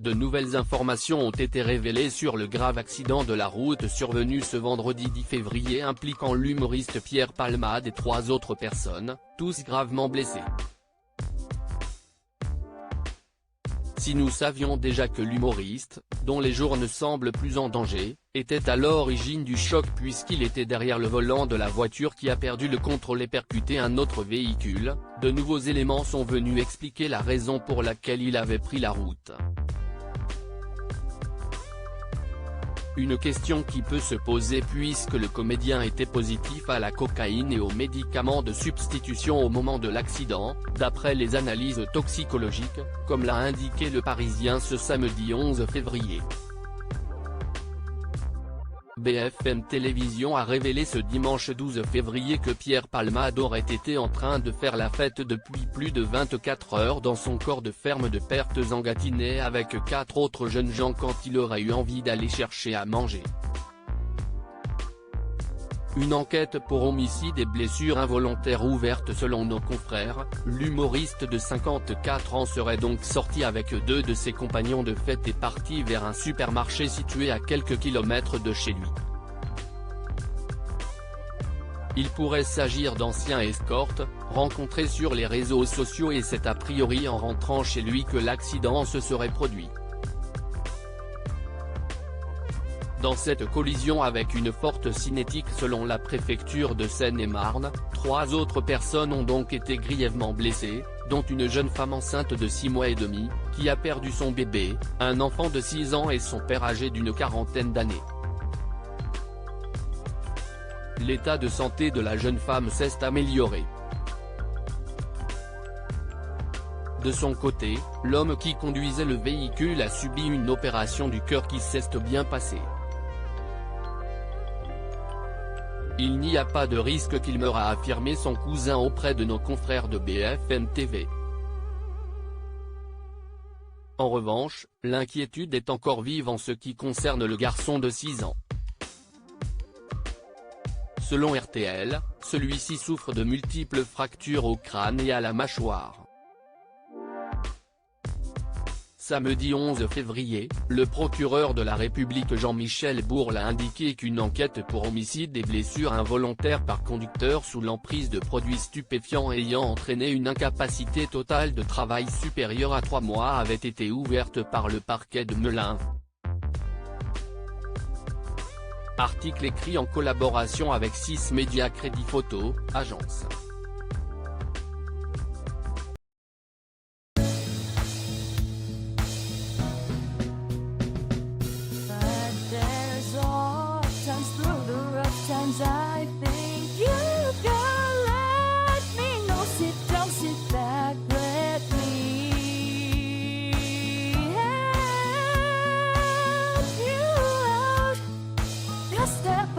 De nouvelles informations ont été révélées sur le grave accident de la route survenu ce vendredi 10 février impliquant l'humoriste Pierre Palmade et 3 autres personnes, tous gravement blessés. Si nous savions déjà que l'humoriste, dont les jours ne semblent plus en danger, était à l'origine du choc puisqu'il était derrière le volant de la voiture qui a perdu le contrôle et percuté un autre véhicule, de nouveaux éléments sont venus expliquer la raison pour laquelle il avait pris la route. Une question qui peut se poser puisque le comédien était positif à la cocaïne et aux médicaments de substitution au moment de l'accident, d'après les analyses toxicologiques, comme l'a indiqué Le Parisien ce samedi 11 février. BFM Télévision a révélé ce dimanche 12 février que Pierre Palmade aurait été en train de faire la fête depuis plus de 24 heures dans son corps de ferme de Perthes en Gâtinais avec 4 autres jeunes gens quand il aurait eu envie d'aller chercher à manger. Une enquête pour homicide et blessures involontaires ouverte selon nos confrères, l'humoriste de 54 ans serait donc sorti avec 2 de ses compagnons de fête et parti vers un supermarché situé à quelques kilomètres de chez lui. Il pourrait s'agir d'anciens escortes, rencontrés sur les réseaux sociaux et c'est a priori en rentrant chez lui que l'accident se serait produit. Dans cette collision avec une forte cinétique selon la préfecture de Seine-et-Marne, 3 autres personnes ont donc été grièvement blessées, dont une jeune femme enceinte de 6 mois et demi, qui a perdu son bébé, un enfant de 6 ans et son père âgé d'une quarantaine d'années. L'état de santé de la jeune femme s'est amélioré. De son côté, l'homme qui conduisait le véhicule a subi une opération du cœur qui s'est bien passée. Il n'y a pas de risque qu'il meure, a affirmé son cousin auprès de nos confrères de BFM TV. En revanche, l'inquiétude est encore vive en ce qui concerne le garçon de 6 ans. Selon RTL, celui-ci souffre de multiples fractures au crâne et à la mâchoire. Samedi 11 février, le procureur de la République Jean-Michel Bourle a indiqué qu'une enquête pour homicide et blessures involontaires par conducteur sous l'emprise de produits stupéfiants ayant entraîné une incapacité totale de travail supérieure à 3 mois avait été ouverte par le parquet de Melun. Article écrit en collaboration avec 6 médias Crédit Photo, agence. I think you can let me know. Sit down, sit back, let me help you out. Just step